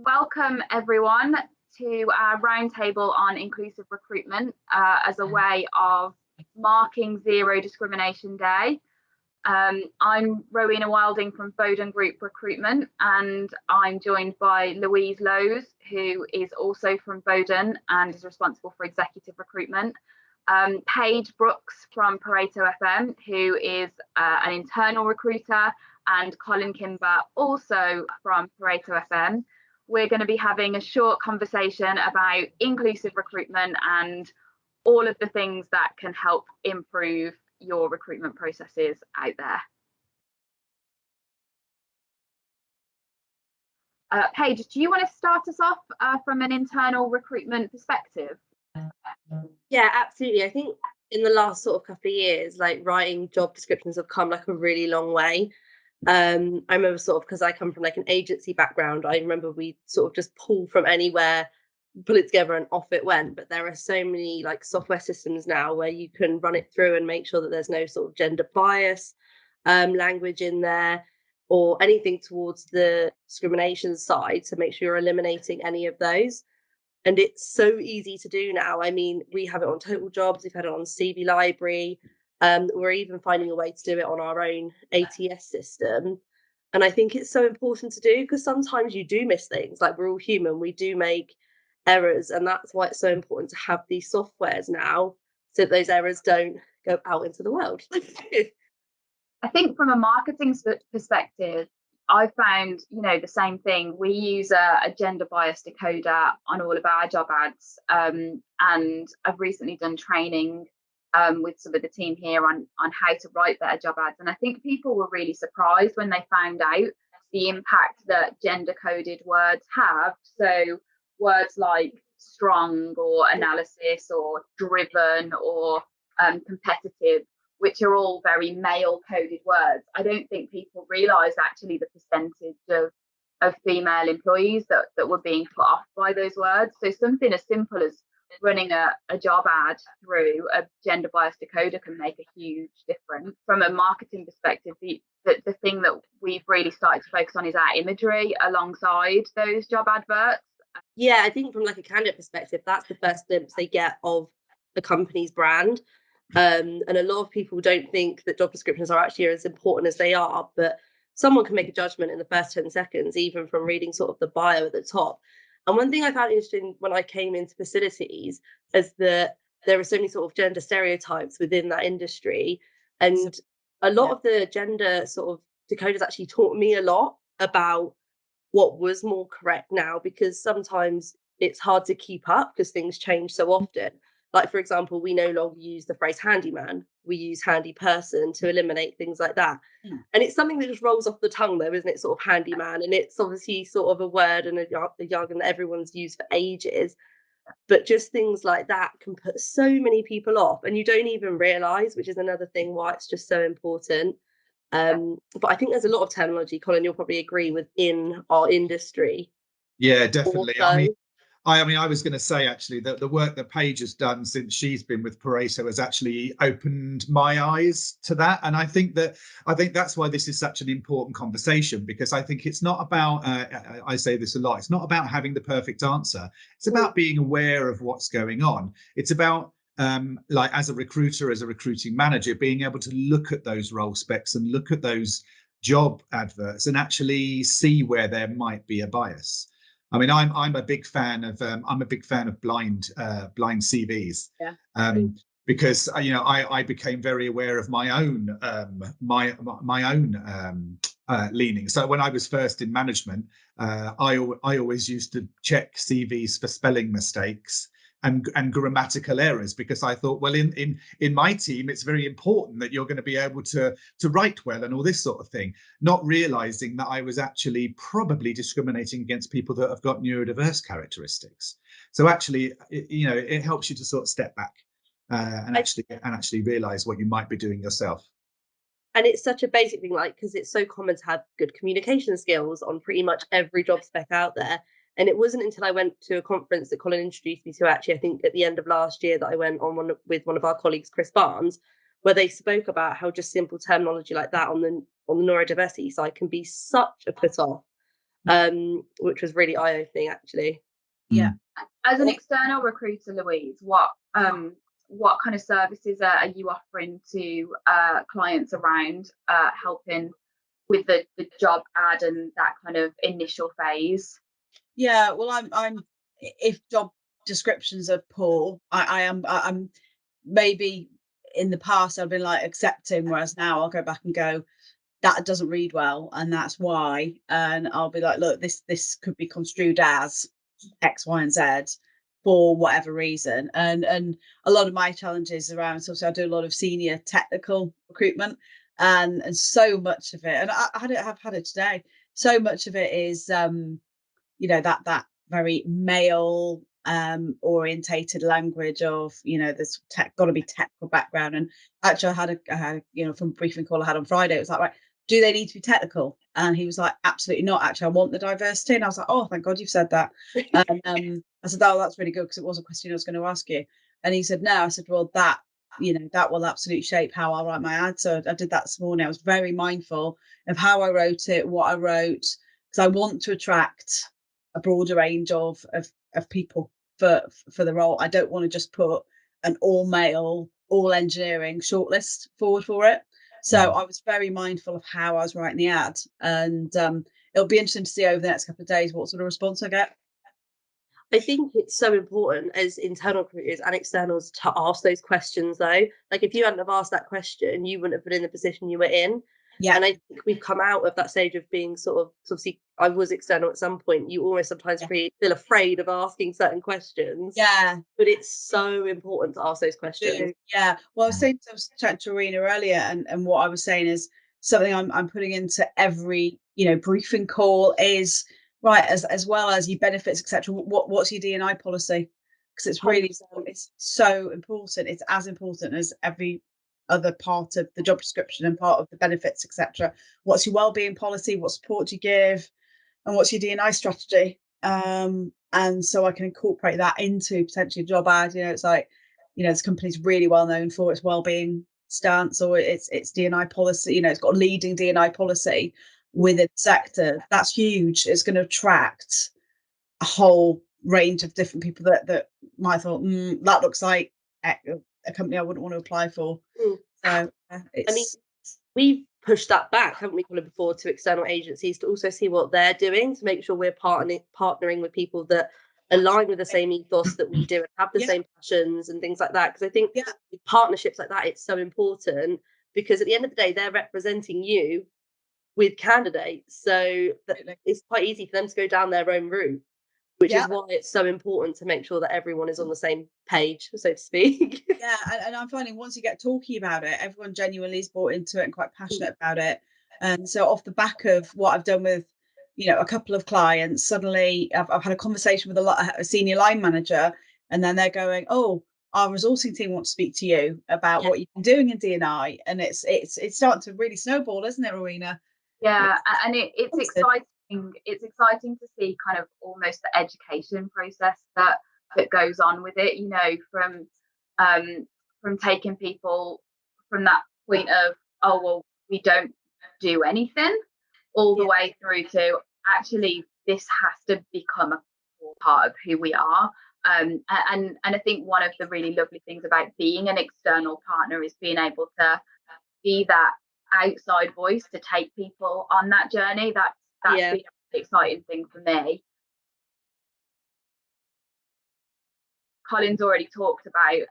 welcome everyone to our roundtable on inclusive recruitment as a way of marking Zero Discrimination Day. I'm Rowena Wilding from Boden Group Recruitment, and I'm joined by Louise Lowes, who is also from Boden and is responsible for executive recruitment. Paige Brooks from Pareto FM, who is an internal recruiter, and Colin Kimber, also from Pareto FM. We're going to be having a short conversation about inclusive recruitment and all of the things that can help improve your recruitment processes out there. Paige, do you want to start us off from an internal recruitment perspective? Yeah, absolutely. I think in the last sort of couple of years, like writing job descriptions have come like a really long way. I remember sort of, because I come from like an agency background, I remember we sort of just pull from anywhere, pull it together and off it went. But there are so many like software systems now where you can run it through and make sure that there's no sort of gender bias language in there or anything towards the discrimination side to make sure you're eliminating any of those. And it's so easy to do now. I mean, we have it on Total Jobs, we've had it on CV Library. We're even finding a way to do it on our own ATS system. And I think it's so important to do because sometimes you do miss things. Like, we're all human, we do make errors. And that's why it's so important to have these softwares now so that those errors don't go out into the world. I think from a marketing perspective, I found, the same thing. We use a gender bias decoder on all of our job ads. And I've recently done training with some of the team here on how to write better job ads. And I think people were really surprised when they found out the impact that gender coded words have. So words like strong or analysis or driven or competitive, which are all very male coded words. I don't think people realise actually the percentage of female employees that were being put off by those words. So something as simple as running a job ad through a gender bias decoder can make a huge difference. From a marketing perspective, the thing that we've really started to focus on is our imagery alongside those job adverts. Yeah, I think from like a candidate perspective, that's the first glimpse they get of the company's brand. And a lot of people don't think that job descriptions are actually as important as they are, but someone can make a judgment in the first 10 seconds, even from reading sort of the bio at the top. And one thing I found interesting when I came into facilities is that there are so many sort of gender stereotypes within that industry. And a lot of the gender sort of decoders actually taught me a lot about what was more correct now, because sometimes it's hard to keep up because things change so often. Like, for example, we no longer use the phrase handyman. We use handy person to eliminate things like that. And it's something that just rolls off the tongue, though, isn't it? Sort of handyman. And it's obviously sort of a word and a jargon that everyone's used for ages. But just things like that can put so many people off. And you don't even realise, which is another thing why it's just so important. But I think there's a lot of terminology, Colin, you'll probably agree, within our industry. Yeah, definitely. Also, I mean, I was going to say actually that the work that Paige has done since she's been with Pareto has actually opened my eyes to that, and I think that's why this is such an important conversation, because I think it's not about. I say this a lot. It's not about having the perfect answer. It's about being aware of what's going on. It's about like, as a recruiter, as a recruiting manager, being able to look at those role specs and look at those job adverts and actually see where there might be a bias. I mean, I'm a big fan of blind CVs, because I became very aware of my own leaning. So when I was first in management, I always used to check CVs for spelling mistakes and grammatical errors, because I thought, well, in my team, it's very important that you're going to be able to write well and all this sort of thing, not realizing that I was actually probably discriminating against people that have got neurodiverse characteristics. So actually, it helps you to sort of step back and actually realize what you might be doing yourself. And it's such a basic thing, like, because it's so common to have good communication skills on pretty much every job spec out there. And it wasn't until I went to a conference that Colin introduced me to, actually, I think at the end of last year, that I went on with one of our colleagues, Chris Barnes, where they spoke about how just simple terminology like that on the neurodiversity side can be such a put off. which was really eye-opening, actually. Yeah. As an external recruiter, Louise, what kind of services are you offering to clients around helping with the job ad and that kind of initial phase? Yeah, well, I'm if job descriptions are poor, I'm maybe in the past I've been like accepting, whereas now I'll go back and go, that doesn't read well, and that's why. And I'll be like, look, this could be construed as X, Y, and Z for whatever reason. And a lot of my challenges around, so I do a lot of senior technical recruitment, and so much of it, and I've had it today. So much of it is that very male orientated language of, there's got to be technical background. And actually I had from a briefing call I had on Friday, it was like, right, do they need to be technical? And he was like, absolutely not, actually I want the diversity. And I was like, oh, thank God you've said that. And I said, oh, that's really good, because it was a question I was going to ask you. And he said, no. I said, well, that will absolutely shape how I'll write my ad. So I did that this morning. I was very mindful of how I wrote it, what I wrote, because I want to attract a broader range of people for the role. I don't want to just put an all male, all engineering shortlist forward for it. So I was very mindful of how I was writing the ad, and it'll be interesting to see over the next couple of days what sort of response I get. I think it's so important as internal recruiters and externals to ask those questions, though. Like, if you hadn't have asked that question, you wouldn't have been in the position you were in. Yeah. And I think we've come out of that stage of being sort of, obviously I was external at some point, you almost sometimes feel afraid of asking certain questions. Yeah. But it's so important to ask those questions. Yeah. Well, I was chatting to Arena earlier, and what I was saying is something I'm putting into every, briefing call is, right, as well as your benefits, etc. What's your D&I policy? Because it's really, 100%. It's so important. It's as important as every other part of the job description and part of the benefits, etc. What's your wellbeing policy? What support do you give? And what's your D&I strategy? And so I can incorporate that into potentially a job ad. It's like, this company's really well known for its wellbeing stance, or its D&I policy. It's got a leading D&I policy within the sector. That's huge. It's going to attract a whole range of different people that might have thought, that looks like a company I wouldn't want to apply for. So we've pushed that back, haven't we, Colin, before, to external agencies to also see what they're doing to make sure we're partnering with people that align with the same ethos that we do and have the same passions and things like that. Because I think with partnerships like that, it's so important, because at the end of the day, they're representing you with candidates. So it's quite easy for them to go down their own route, which is why it's so important to make sure that everyone is on the same page, so to speak. Yeah, and I'm finding once you get talking about it, everyone genuinely is bought into it and quite passionate about it. And so off the back of what I've done with, a couple of clients, suddenly I've had a conversation with a senior line manager, and then they're going, oh, our resourcing team want to speak to you about what you've been doing in D&I. And it's starting to really snowball, isn't it, Rowena? Yeah, and it's exciting. It's exciting to see kind of almost the education process that goes on with it, from taking people from that point of, oh, well, we don't do anything, all the way through to actually this has to become a core part of who we are. And I think one of the really lovely things about being an external partner is being able to be that outside voice to take people on that journey. That's been a really exciting thing for me. Colin's already talked about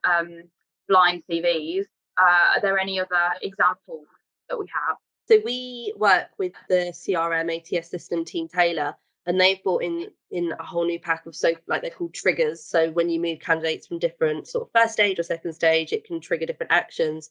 blind CVs. Are there any other examples that we have? So we work with the CRM ATS system Team Taylor, and they've brought in a whole new pack of, so like they're called triggers. So when you move candidates from different sort of first stage or second stage, it can trigger different actions.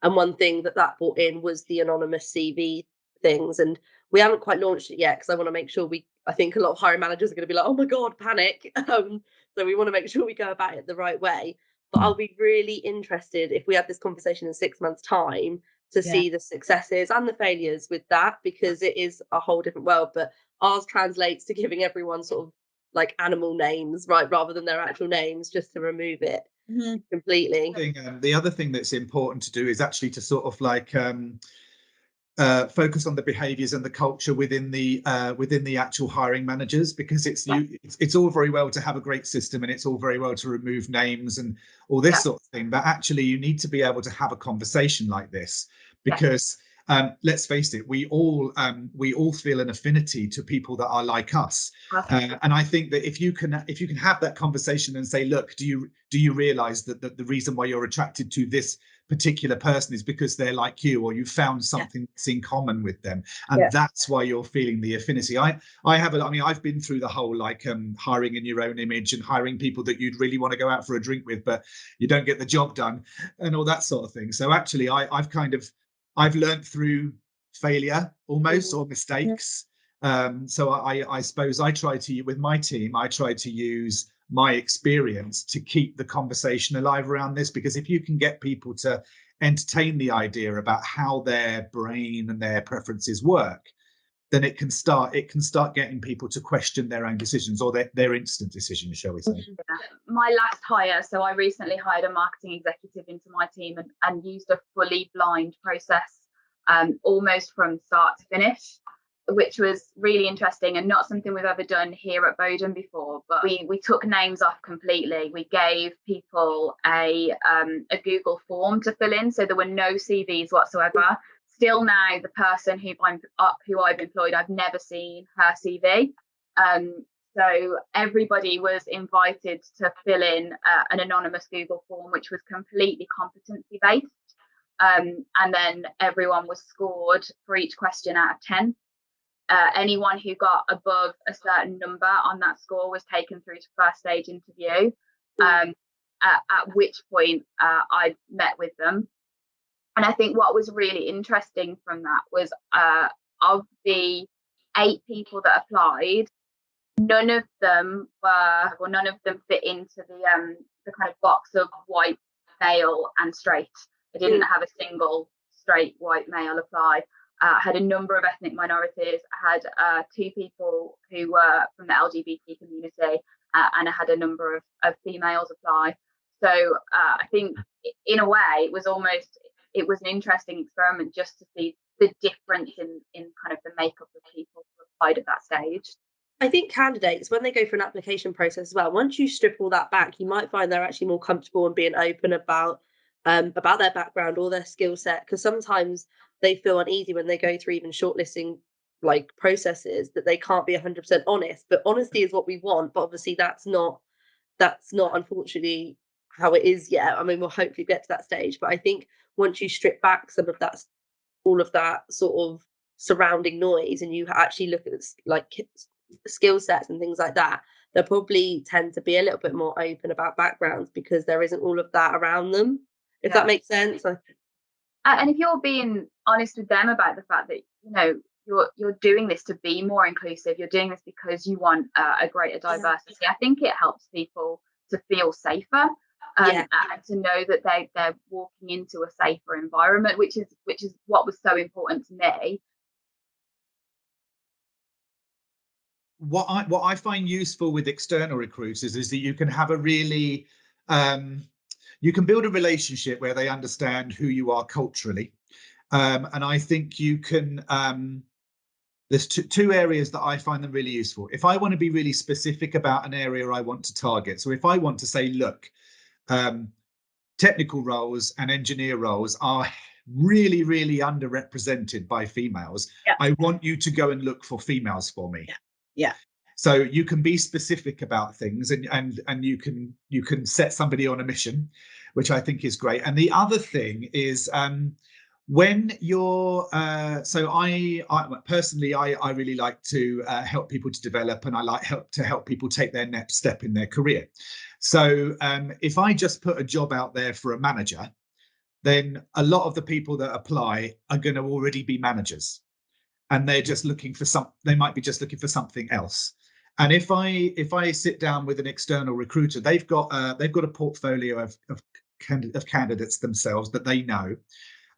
And one thing that brought in was the anonymous CV things. And we haven't quite launched it yet, because I want to make sure I think a lot of hiring managers are going to be like, oh my God, panic. So we want to make sure we go about it the right way. But I'll be really interested if we have this conversation in 6 months' time to see the successes and the failures with that, because it is a whole different world. But ours translates to giving everyone sort of like animal names, right, rather than their actual names, just to remove it completely. The other thing that's important to do is actually to sort of like focus on the behaviours and the culture within the actual hiring managers, because it's all very well to have a great system, and it's all very well to remove names and all this sort of thing, but actually you need to be able to have a conversation like this, because let's face it, we all feel an affinity to people that are like us, and I think that if you can have that conversation and say, look, do you realize that the reason why you're attracted to this particular person is because they're like you, or you found something that's in common with them, and that's why you're feeling the affinity. I've been through the whole hiring in your own image and hiring people that you'd really want to go out for a drink with, but you don't get the job done and all that sort of thing. So actually I've learned through failure almost, or mistakes. So I suppose with my team, I try to use my experience to keep the conversation alive around this, because if you can get people to entertain the idea about how their brain and their preferences work, then it can start getting people to question their own decisions, or their instant decisions, shall we say. My last hire, so I recently hired a marketing executive into my team and used a fully blind process, almost from start to finish, which was really interesting and not something we've ever done here at Boden before. But we took names off completely. We gave people a Google form to fill in, so there were no CVs whatsoever. Still now, the person who I've employed, I've never seen her CV. So everybody was invited to fill in an anonymous Google form, which was completely competency based. And then everyone was scored for each question out of 10. Anyone who got above a certain number on that score was taken through to first stage interview, at which point I met with them. And I think what was really interesting from that was of the 8 people that applied, none of them fit into the kind of box of white, male and straight. I didn't have a single straight white male apply. Had a number of ethnic minorities. I had 2 people who were from the LGBT community, and I had a number of females apply. So I think in a way it was an interesting experiment just to see the difference in kind of the makeup of people who applied at that stage. I think candidates, when they go through an application process as well, once you strip all that back, you might find they're actually more comfortable in being open about their background or their skill set, because sometimes they feel uneasy when they go through even shortlisting processes that they can't be 100% honest. But honesty is what we want, but obviously that's not unfortunately how it is yet. I mean, we'll hopefully get to that stage, but I think once you strip back some of that, all of that sort of surrounding noise, and you actually look at skill sets and things like that, they'll probably tend to be a little bit more open about backgrounds, because there isn't all of that around them, if that makes sense. And if you're being honest with them about the fact that you're doing this to be more inclusive, you're doing this because you want a greater diversity, I think it helps people to feel safer, and to know that they're walking into a safer environment, which is what was so important to me. What I find useful with external recruiters is that you can have a really you can build a relationship where they understand who you are culturally, and I think you can there's two areas that I find them really useful. If I want to be really specific about an area I want to target, so if I want to say, look, technical roles and engineer roles are really, really underrepresented by females. I want you to go and look for females for me. So you can be specific about things, and you can set somebody on a mission, which I think is great. And the other thing is when you're so I personally I really like to help people to develop, and I like to help people take their next step in their career. So if I just put a job out there for a manager, then a lot of the people that apply are going to already be managers, and they're just looking for they might be just looking for something else. And if I sit down with an external recruiter, they've got a portfolio of candidates themselves that they know,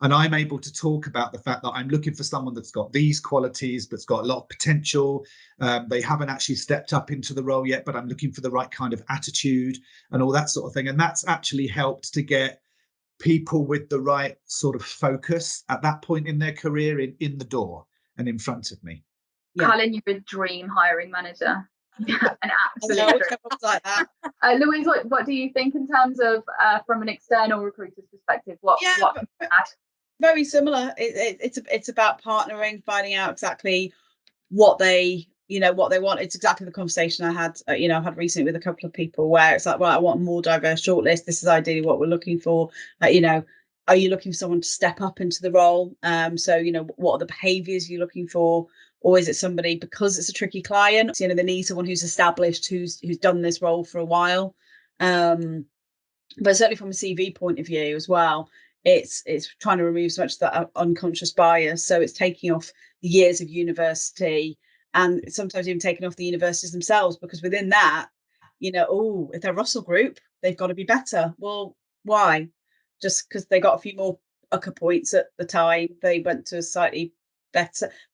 and I'm able to talk about the fact that I'm looking for someone that's got these qualities, but's got a lot of potential. They haven't actually stepped up into the role yet, but I'm looking for the right kind of attitude and all that sort of thing. And that's actually helped to get people with the right sort of focus at that point in their career in the door and in front of me. Yeah. Colin, you're a dream hiring manager. An absolute No, dream. like that. Louise, what do you think in terms of from an external recruiter's perspective? What can you add? Very similar. It's about partnering, finding out exactly what they want. It's exactly the conversation I had I've had recently with a couple of people, where it's like, well, I want a more diverse shortlist. This is ideally what we're looking for. Are you looking for someone to step up into the role? So what are the behaviors you're looking for? Or is it somebody, because it's a tricky client, they need someone who's established, who's done this role for a while. But certainly from a CV point of view as well, it's trying to remove so much of that unconscious bias. So it's taking off the years of university, and sometimes even taking off the universities themselves, because within that, if they're Russell Group, they've got to be better. Well, why? Just because they got a few more UCA points at the time, they went to a slightly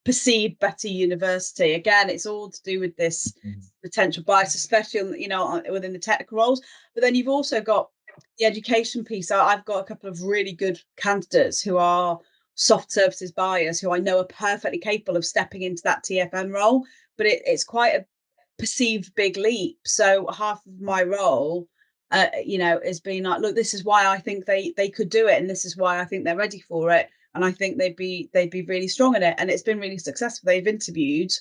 perceived better university. Again, it's all to do with this potential bias, especially within the technical roles. But then you've also got the education piece. I've got a couple of really good candidates who are soft services buyers, who I know are perfectly capable of stepping into that TFM role, but it's quite a perceived big leap. So half of my role has been like, look, this is why I think they could do it, and this is why I think they're ready for it, and I think they'd be really strong in it. And it's been really successful. They've interviewed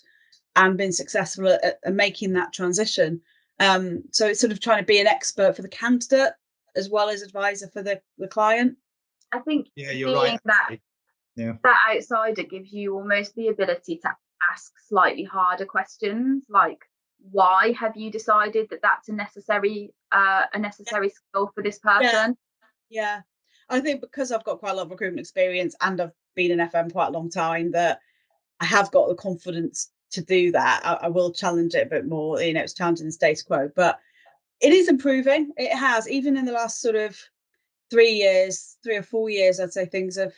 and been successful at making that transition. So it's sort of trying to be an expert for the candidate as well as advisor for the client. I think you're right. That outsider gives you almost the ability to ask slightly harder questions, like, why have you decided that that's a necessary skill for this person? Yeah. I think because I've got quite a lot of recruitment experience and I've been in FM quite a long time, that I have got the confidence to do that. I will challenge it a bit more. It's challenging the status quo, but it is improving. It has, even in the last sort of 3 or 4 years, I'd say things have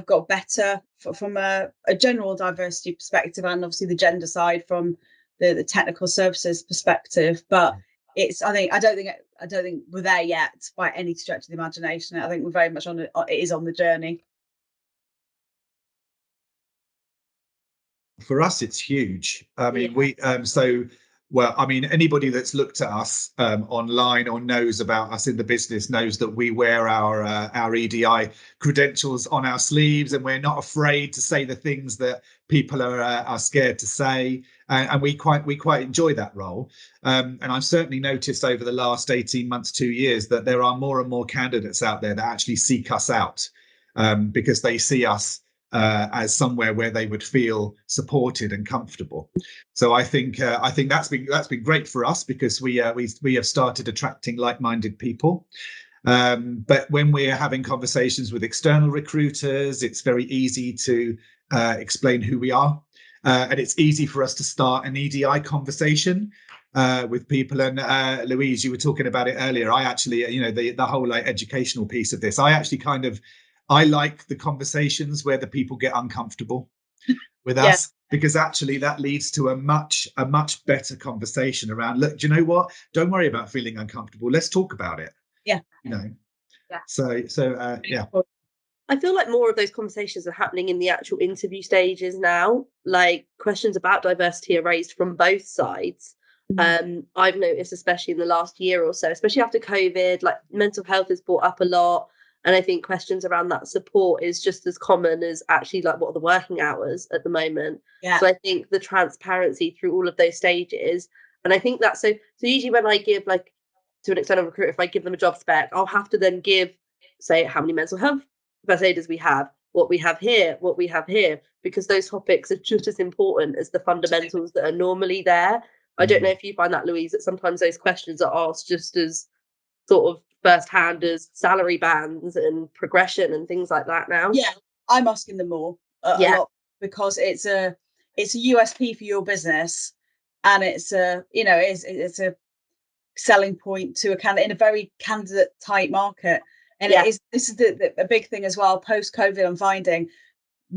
got better from a general diversity perspective, and obviously the gender side from the technical services perspective. But I don't think we're there yet by any stretch of the imagination. I think we're very much it is on the journey. For us, it's huge. I mean, anybody that's looked at us online or knows about us in the business knows that we wear our EDI credentials on our sleeves, and we're not afraid to say the things that people are scared to say, and we quite enjoy that role. And I've certainly noticed over the last 18 months, 2 years, that there are more and more candidates out there that actually seek us out because they see us as somewhere where they would feel supported and comfortable. So I think that's been great for us, because we have started attracting like-minded people. But when we're having conversations with external recruiters, it's very easy to explain who we are, and it's easy for us to start an EDI conversation with people. And Louise, you were talking about it earlier. I actually, the whole educational piece of this, I like the conversations where the people get uncomfortable with us, because actually that leads to a much better conversation around, look, do you know what? Don't worry about feeling uncomfortable. Let's talk about it. Yeah. So yeah. I feel like more of those conversations are happening in the actual interview stages now. Like, questions about diversity are raised from both sides. I've noticed, especially in the last year or so, especially after COVID, like mental health is brought up a lot. And I think questions around that support is just as common as actually, like, what are the working hours at the moment? Yeah. So I think the transparency through all of those stages, and I think that so usually when I give, like, to an external recruiter, if I give them a job spec, I'll have to then say how many mental health first aiders we have, what we have here, because those topics are just as important as the fundamentals that are normally there. I don't know if you find that, Louise, that sometimes those questions are asked just as sort of firsthand as salary bands and progression and things like that now. Yeah, I'm asking them more a lot, because it's a USP for your business, and it's a selling point to a candidate in a very candidate tight market. And this is a big thing as well. Post COVID, I'm finding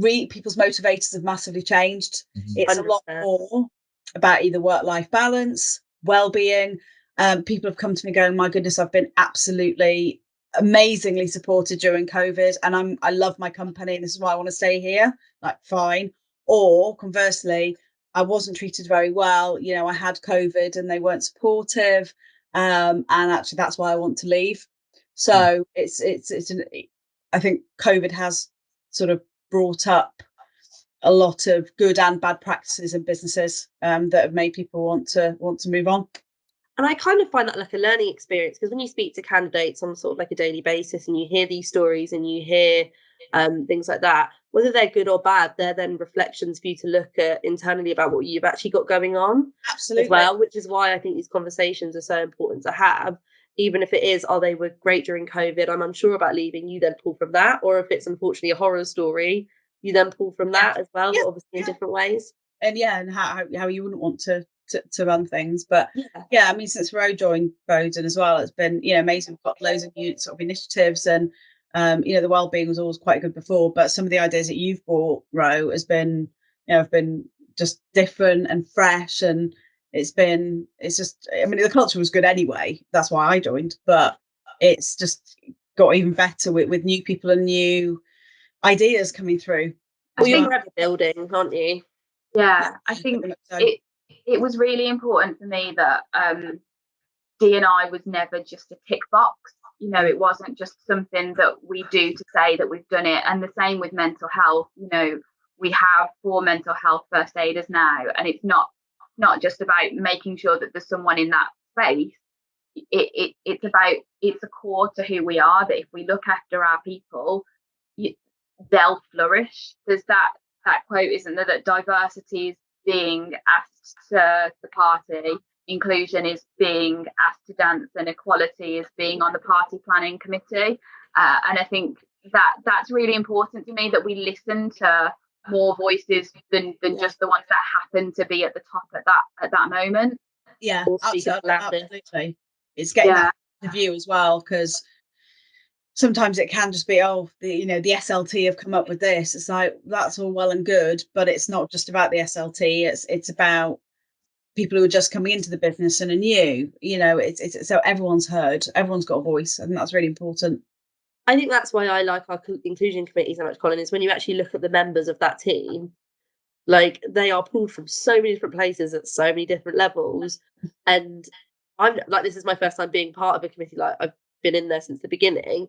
people's motivators have massively changed. It's 100%. A lot more about either work-life balance, well-being. People have come to me going, my goodness, I've been absolutely amazingly supported during COVID, and I love my company and this is why I want to stay here, like fine. Or conversely, I wasn't treated very well, you know, I had COVID and they weren't supportive, and actually that's why I want to leave. So I think COVID has sort of brought up a lot of good and bad practices in businesses, that have made people want to move on. And I kind of find that like a learning experience, because when you speak to candidates on sort of like a daily basis and you hear these stories and you hear things like that, whether they're good or bad, they're then reflections for you to look at internally about what you've actually got going on. Absolutely. As well, which is why I think these conversations are so important to have. Even if it is, oh, they were great during COVID, I'm unsure about leaving, you then pull from that. Or if it's unfortunately a horror story, you then pull from that as well, but obviously in different ways. And and how you wouldn't want to run things. But I mean, since Ro joined Boden as well, it's been, you know, amazing. We've got loads of new sort of initiatives, and you know, the wellbeing was always quite good before, but some of the ideas that you've brought, Ro, has been, you know, have been just different and fresh, and it's just, I mean, the culture was good anyway, that's why I joined, but it's just got even better with new people and new ideas coming through. Well, you're forever building, aren't you? Yeah, I think it was really important for me that D&I was never just a tick box. You know, it wasn't just something that we do to say that we've done it. And the same with mental health. You know, we have 4 mental health first aiders now, and it's not just about making sure that there's someone in that space. It's about, it's a core to who we are, that if we look after our people, they'll flourish. There's that quote, isn't there, that diversity is being asked to the party, inclusion is being asked to dance, and equality is being on the party planning committee. And I think that's really important to me, that we listen to more voices than just the ones that happen to be at the top at that moment. Yeah, absolutely. It's getting that view as well, because sometimes it can just be, oh, the SLT have come up with this. It's like, that's all well and good, but it's not just about the SLT. It's about people who are just coming into the business and are new. You know, it's so everyone's heard, everyone's got a voice. I think that's really important. I think that's why I like our inclusion committee so much, Colin, is when you actually look at the members of that team, like they are pulled from so many different places at so many different levels. And I'm like, this is my first time being part of a committee. Like, I've been in there since the beginning.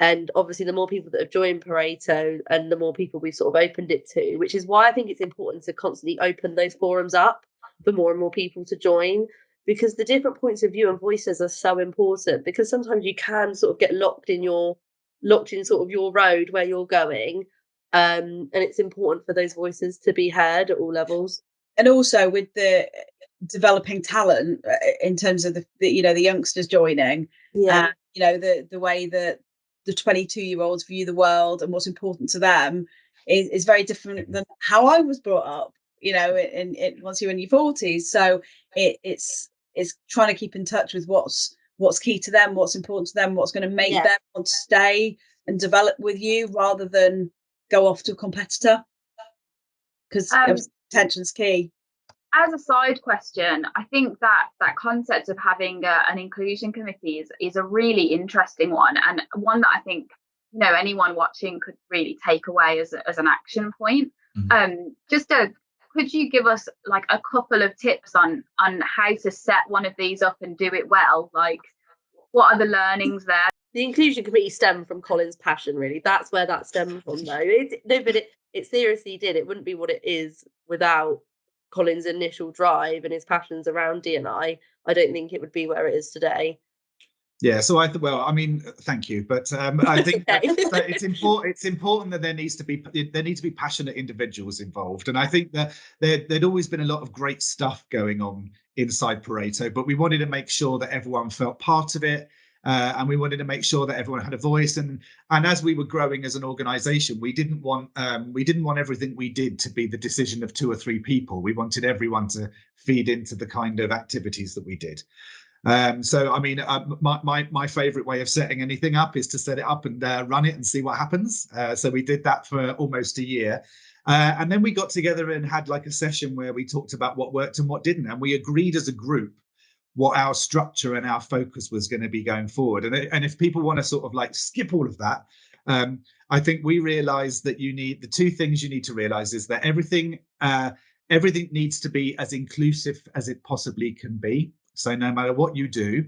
And obviously the more people that have joined Pareto and the more people we've sort of opened it to, which is why I think it's important to constantly open those forums up for more and more people to join, because the different points of view and voices are so important, because sometimes you can sort of get locked in sort of your road where you're going. And it's important for those voices to be heard at all levels. And also with the developing talent, in terms of the youngsters joining, you know, the way that the 22-year-olds view the world and what's important to them is very different than how I was brought up, you know, in once you're in your 40s. So it's trying to keep in touch with what's key to them, what's important to them, what's going to make them want to stay and develop with you, rather than go off to a competitor, because attention's key. As a side question, I think that concept of having an inclusion committee is a really interesting one, and one that I think, you know, anyone watching could really take away as an action point. Could you give us like a couple of tips on how to set one of these up and do it well? Like, what are the learnings there? The inclusion committee stemmed from Colin's passion, really. That's where that stemmed from, though. It seriously did. It wouldn't be what it is without Colin's initial drive and his passions around D&I. I don't think it would be where it is today. Yeah, so I mean, thank you, but I think that it's important that there need to be passionate individuals involved, and I think that there'd always been a lot of great stuff going on inside Pareto, but we wanted to make sure that everyone felt part of it, and we wanted to make sure that everyone had a voice. And as we were growing as an organisation, we didn't want everything we did to be the decision of 2 or 3 people. We wanted everyone to feed into the kind of activities that we did. So I mean, my favorite way of setting anything up is to set it up and run it and see what happens. So we did that for almost a year, and then we got together and had like a session where we talked about what worked and what didn't, and we agreed as a group what our structure and our focus was going to be going forward. And if people want to sort of like skip all of that, I think we realized that the two things you need to realize is that everything needs to be as inclusive as it possibly can be. So no matter what you do,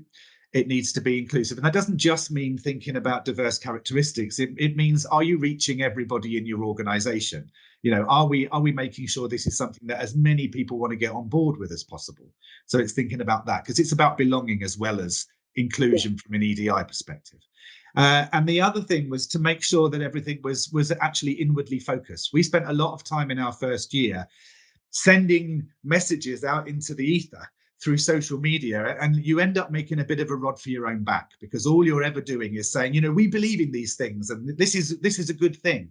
it needs to be inclusive. And that doesn't just mean thinking about diverse characteristics. It means, are you reaching everybody in your organization? Are we making sure this is something that as many people want to get on board with as possible? So it's thinking about that, because it's about belonging as well as inclusion from an EDI perspective. And the other thing was to make sure that everything was actually inwardly focused. We spent a lot of time in our first year sending messages out into the ether through social media, and you end up making a bit of a rod for your own back, because all you're ever doing is saying, we believe in these things and this is a good thing.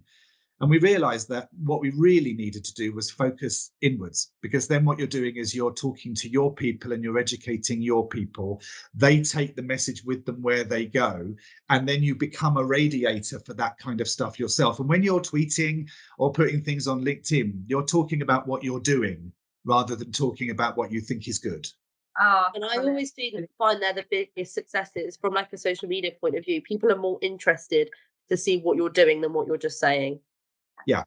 And we realized that what we really needed to do was focus inwards, because then what you're doing is you're talking to your people and you're educating your people. They take the message with them where they go, and then you become a radiator for that kind of stuff yourself. And when you're tweeting or putting things on LinkedIn, you're talking about what you're doing rather than talking about what you think is good. And I always find they're the biggest successes from like a social media point of view. People are more interested to see what you're doing than what you're just saying. Yeah.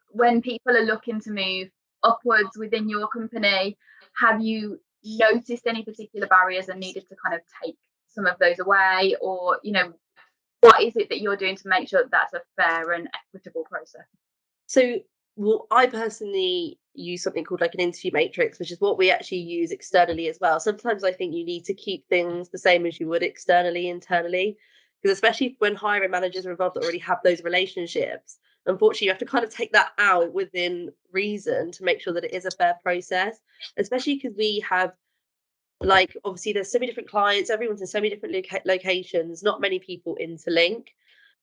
When people are looking to move upwards within your company, have you noticed any particular barriers and needed to kind of take some of those away? Or, what is it that you're doing to make sure that that's a fair and equitable process? So, well, I personally use something called like an interview matrix, which is what we actually use externally as well. Sometimes I think you need to keep things the same as you would externally, internally, because especially when hiring managers are involved that already have those relationships, unfortunately, you have to kind of take that out within reason to make sure that it is a fair process, especially because we have, like, obviously there's so many different clients, everyone's in so many different locations, not many people interlink.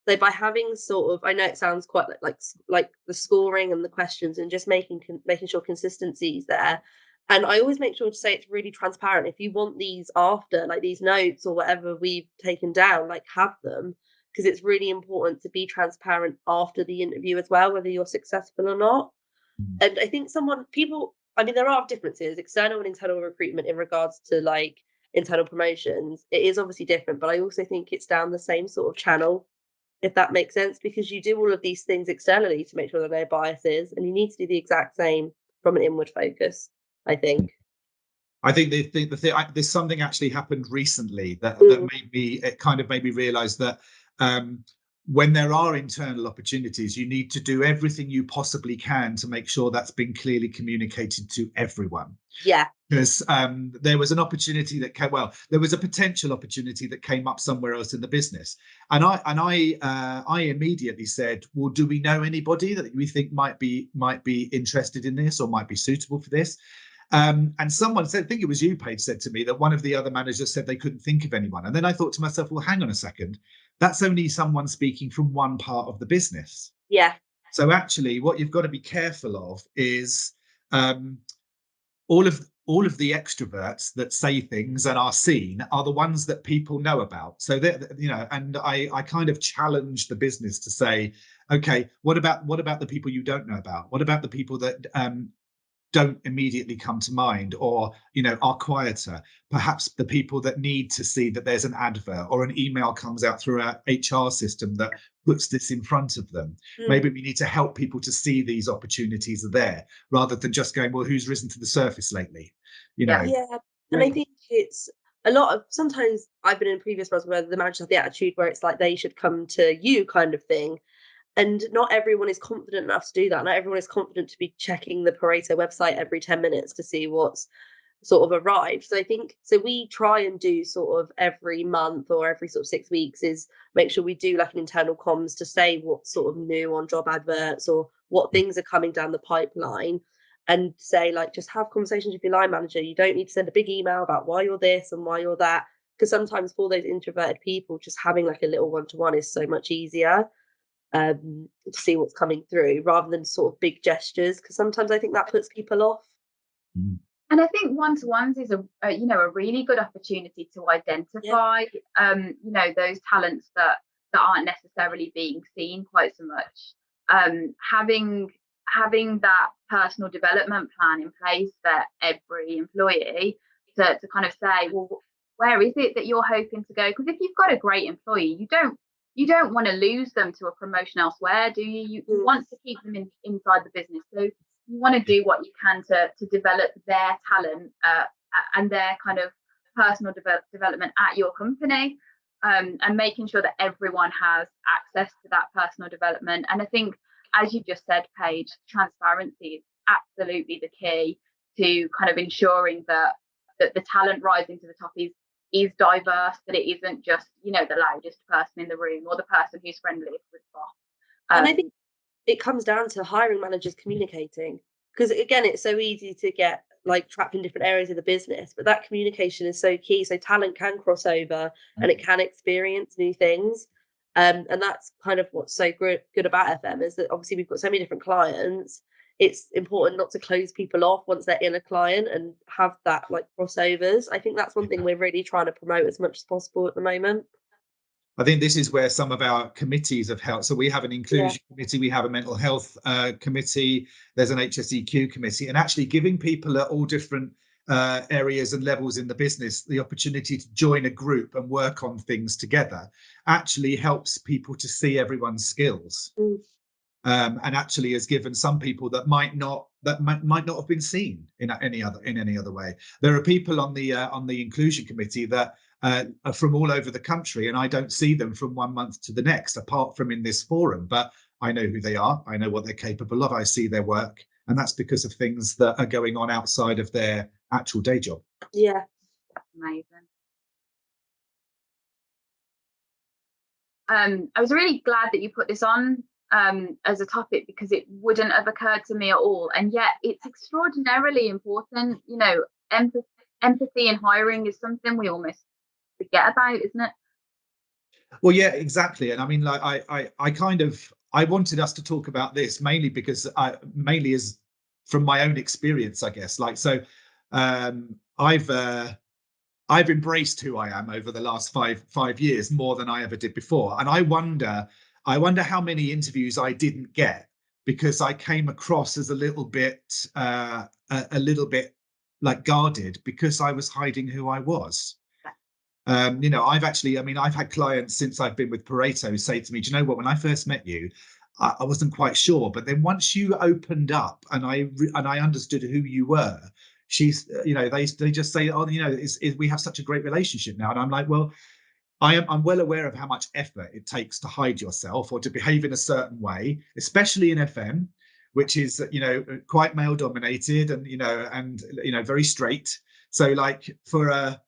So by having sort of, I know it sounds quite like the scoring and the questions and just making sure consistency is there. And I always make sure to say it's really transparent. If you want these after, like these notes or whatever we've taken down, like have them, because it's really important to be transparent after the interview as well, whether you're successful or not. And I think there are differences, external and internal recruitment in regards to like internal promotions. It is obviously different, but I also think it's down the same sort of channel, if that makes sense, because you do all of these things externally to make sure that there are biases, and you need to do the exact same from an inward focus, I think. I think there's something actually happened recently that made me realize that when there are internal opportunities, you need to do everything you possibly can to make sure that's been clearly communicated to everyone. Yeah. Because there was an opportunity that there was a potential opportunity that came up somewhere else in the business, and I immediately said, well, do we know anybody that we think might be interested in this or might be suitable for this? And someone said, I think it was you, Paige, said to me that one of the other managers said they couldn't think of anyone. And then I thought to myself, well, hang on a second, that's only someone speaking from one part of the business. Yeah. So actually, what you've got to be careful of is all of the extroverts that say things and are seen are the ones that people know about. So that, and I kind of challenge the business to say, okay, what about the people you don't know about? What about the people that don't immediately come to mind, or are quieter? Perhaps the people that need to see that there's an advert or an email comes out through our HR system that puts this in front of them. Maybe we need to help people to see these opportunities are there, rather than just going, well, who's risen to the surface lately? Yeah. And I think it's a lot of, sometimes I've been in previous roles where the managers have the attitude where it's like they should come to you kind of thing. And not everyone is confident enough to do that. Not everyone is confident to be checking the Pareto website every 10 minutes to see what's sort of arrived. So I think, so we try and do sort of every month or every sort of 6 weeks is make sure we do like an internal comms to say what's sort of new on job adverts or what things are coming down the pipeline, and say like, just have conversations with your line manager. You don't need to send a big email about why you're this and why you're that. Because sometimes for those introverted people, just having like a little one-to-one is so much easier. To see what's coming through rather than sort of big gestures, because sometimes I think that puts people off. And I think one-to-ones is a really good opportunity to identify those talents that aren't necessarily being seen quite so much. Having having that personal development plan in place for every employee to kind of say, well, where is it that you're hoping to go? Because if you've got a great employee, you don't want to lose them to a promotion elsewhere, do you? You want to keep them inside the business. So you want to do what you can to develop their talent and their kind of personal development at your company, and making sure that everyone has access to that personal development. And I think, as you just said, Paige, transparency is absolutely the key to kind of ensuring that the talent rising to the top is diverse, that it isn't just, you know, the loudest person in the room or the person who's friendliest with the boss. And I think it comes down to hiring managers communicating, because again, it's so easy to get like trapped in different areas of the business, but that communication is so key. So talent can cross over and it can experience new things. And that's kind of what's so good about FM, is that obviously we've got so many different clients. It's important not to close people off once they're in a client and have that like crossovers. I think that's one thing we're really trying to promote as much as possible at the moment. I think this is where some of our committees have helped. So we have an inclusion committee, we have a mental health committee, there's an HSEQ committee, and actually giving people at all different areas and levels in the business the opportunity to join a group and work on things together actually helps people to see everyone's skills. And actually has given some people that might not have been seen in any other way. There are people on the inclusion committee that are from all over the country, and I don't see them from one month to the next, apart from in this forum. But I know who they are. I know what they're capable of. I see their work, and that's because of things that are going on outside of their actual day job. Yeah, amazing. I was really glad that you put this on as a topic, because it wouldn't have occurred to me at all, and yet it's extraordinarily important. You know, empathy in hiring is something we almost forget about, isn't it? Well, yeah, exactly. And I mean, like I wanted us to talk about this mainly because mainly as from my own experience, I guess. Like, so I've embraced who I am over the last five years more than I ever did before. And I wonder how many interviews I didn't get because I came across as a little bit like guarded because I was hiding who I was. You know, I've had clients since I've been with Pareto say to me, do you know what, when I first met you, I wasn't quite sure. But then once you opened up and I understood who you were, you know, they just say, oh, you know, we have such a great relationship now. And I'm like, well, I'm well aware of how much effort it takes to hide yourself or to behave in a certain way, especially in FM, which is, you know, quite male dominated and, you know, very straight. So like for a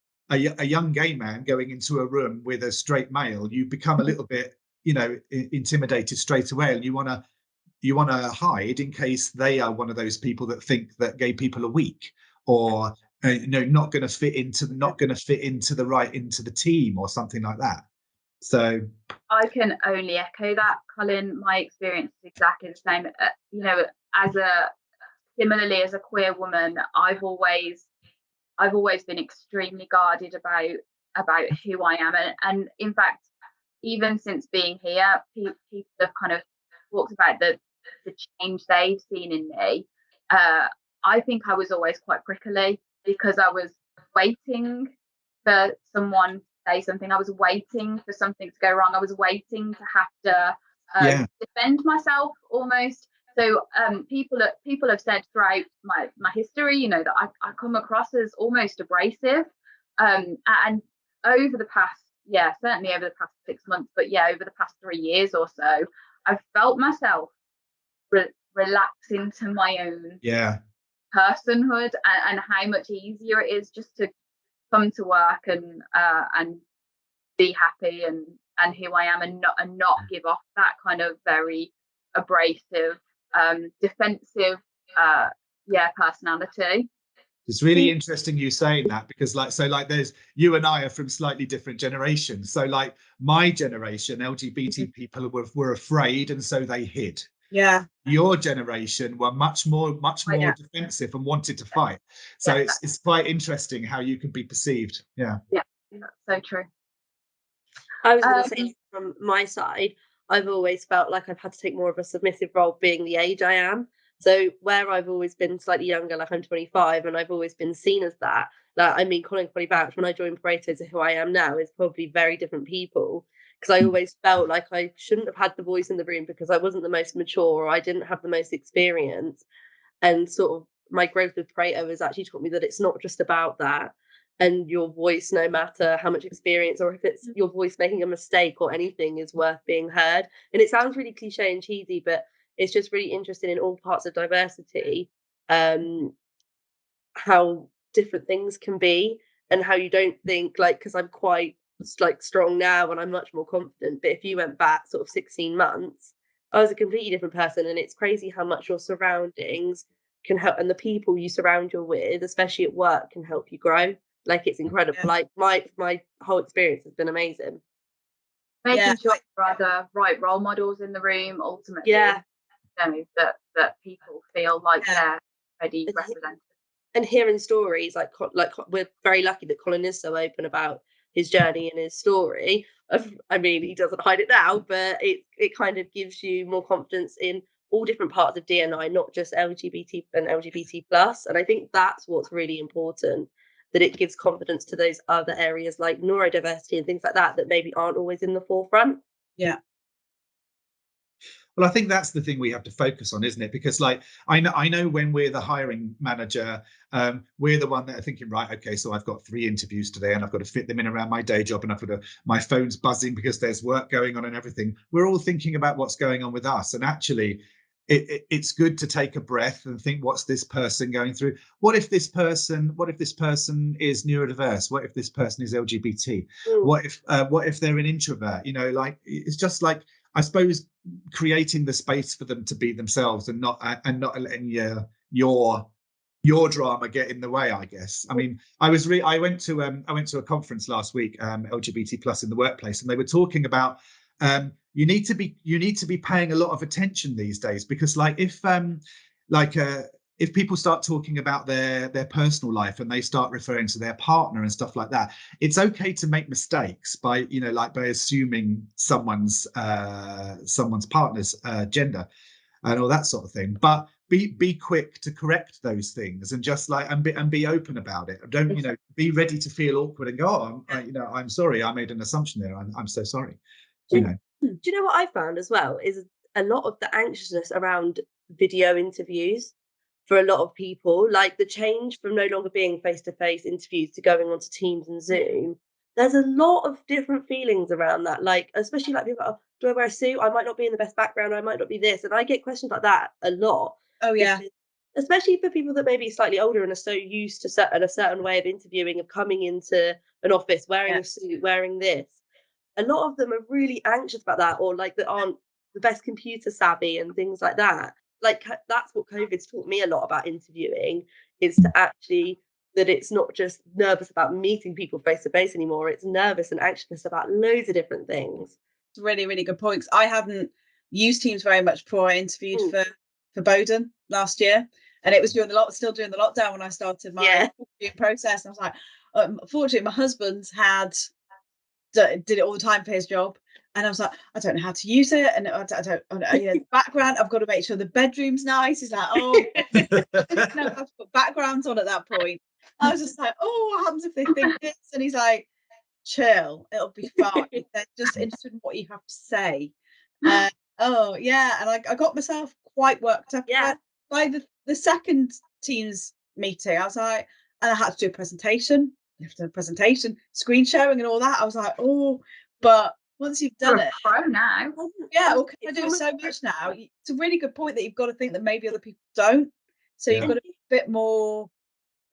young gay man going into a room with a straight male, you become a little bit, you know, intimidated straight away, and you want to hide in case they are one of those people that think that gay people are weak or you know, not going to fit into the team or something like that. So I can only echo that, Colin. My experience is exactly the same. You know, similarly as a queer woman, I've always been extremely guarded about who I am, and in fact, even since being here, people have kind of talked about the change they've seen in me. I think I was always quite prickly because I was waiting for someone to say something. I was waiting for something to go wrong. I was waiting to have to defend myself almost. So people have said throughout my history, you know, that I come across as almost abrasive. And over the past, certainly over the past 6 months, but over the past 3 years or so, I've felt myself relax into my own personhood, and how much easier it is just to come to work and be happy and who I am, and not give off that kind of very abrasive, defensive personality. It's really interesting you saying that, because there's you and I are from slightly different generations. So like my generation, LGBT people were afraid, and so they hid. Yeah. Your generation were much more defensive and wanted to fight. So it's quite interesting how you can be perceived. Yeah. Yeah, that's so true. I was going to say, from my side, I've always felt like I've had to take more of a submissive role being the age I am. So where I've always been slightly younger, like I'm 25, and I've always been seen as that. Like, I mean, Colin can probably vouch, when I joined Pareto to who I am now is probably very different people, because I always felt like I shouldn't have had the voice in the room because I wasn't the most mature, or I didn't have the most experience. And sort of my growth with Pareto has actually taught me that it's not just about that. And your voice, no matter how much experience, or if it's your voice making a mistake or anything, is worth being heard. And it sounds really cliche and cheesy, but it's just really interesting in all parts of diversity, how different things can be, and how you don't think, like, because I'm quite like strong now and I'm much more confident, but if you went back sort of 16 months, I was a completely different person. And it's crazy how much your surroundings can help, and the people you surround you with, especially at work, can help you grow. Like, it's incredible. Like my whole experience has been amazing. Making sure there are the right role models in the room, ultimately, you know, that people feel like they're already represented. And hearing stories, like we're very lucky that Colin is so open about his journey and his story. I mean, he doesn't hide it now, but it kind of gives you more confidence in all different parts of D&I, not just LGBT and LGBT plus. And I think that's what's really important, that it gives confidence to those other areas like neurodiversity and things like that maybe aren't always in the forefront. Yeah. Well, I think that's the thing we have to focus on, isn't it? Because, like, I know when we're the hiring manager, we're the one that are thinking, right, okay, so I've got 3 interviews today and I've got to fit them in around my day job, and I've got to, my phone's buzzing because there's work going on and everything. We're all thinking about what's going on with us. And actually, it's good to take a breath and think, what's this person going through? What if this person is neurodiverse? What if this person is LGBT? What if they're an introvert? You know, like, it's just like, I suppose, creating the space for them to be themselves, and not letting your drama get in the way, I guess. I mean, I went to a conference last week, LGBT plus in the workplace, and they were talking about you need to be paying a lot of attention these days, because, like, if people start talking about their personal life and they start referring to their partner and stuff like that, it's okay to make mistakes by assuming someone's partner's gender and all that sort of thing. But be quick to correct those things, and just like and be open about it. Don't be ready to feel awkward and go, I'm sorry, I made an assumption there. I'm so sorry. Do you know what I found as well is a lot of the anxiousness around video interviews for a lot of people, like the change from no longer being face-to-face interviews to going onto Teams and Zoom. There's a lot of different feelings around that, like, especially like people, do I wear a suit? I might not be in the best background, I might not be this. And I get questions like that a lot. Oh yeah. Especially for people that may be slightly older and are so used to a certain way of interviewing, of coming into an office wearing a suit, wearing this. A lot of them are really anxious about that, or like that aren't the best computer savvy and things like that. Like, that's what COVID's taught me a lot about interviewing, is to actually, that it's not just nervous about meeting people face to face anymore. It's nervous and anxious about loads of different things. Really, really good points. I hadn't used Teams very much before I interviewed for Boden last year, and it was still during the lockdown when I started my interviewing process. And I was like, fortunately, my husband did it all the time for his job, and I was like, I don't know how to use it, and I don't the background, I've got to make sure the bedroom's nice. He's like, oh, I didn't know how to put backgrounds on at that point. I was just like, oh, what happens if they think this? And he's like, chill, it'll be fine. They're just interested in what you have to say. And I got myself quite worked up. By the second Teams meeting, I was like, and I had to do a presentation. After the presentation, screen sharing and all that, I was like, oh, but once you've done it, pro now. Yeah, well, I do it so much now. It's a really good point that you've got to think that maybe other people don't. So you've got to be a bit more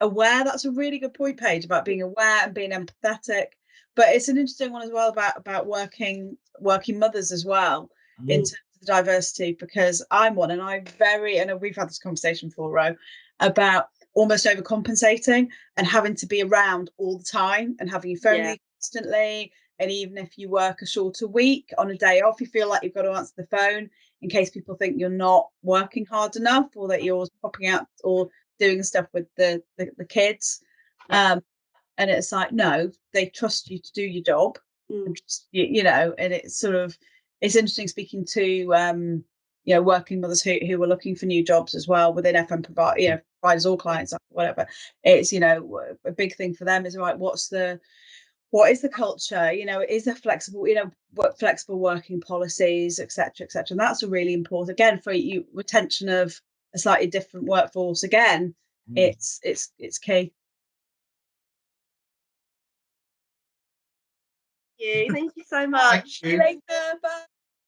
aware. That's a really good point, Paige, about being aware and being empathetic. But it's an interesting one as well about working mothers as well in terms of diversity, because I'm one, and we've had this conversation before, Ro, about almost overcompensating and having to be around all the time and having your phone constantly. And even if you work a shorter week, on a day off, you feel like you've got to answer the phone in case people think you're not working hard enough, or that you're popping out or doing stuff with the kids. And it's like, no, they trust you to do your job. And just, and it's sort of, it's interesting speaking to working mothers who are looking for new jobs as well within FM providers or clients, whatever. It's, a big thing for them is, right, what is the culture? Is there flexible, flexible working policies, etc., etc. And that's a really important, again, for you, retention of a slightly different workforce. Again, it's key. Thank you so much. Thank you. See you later. Bye.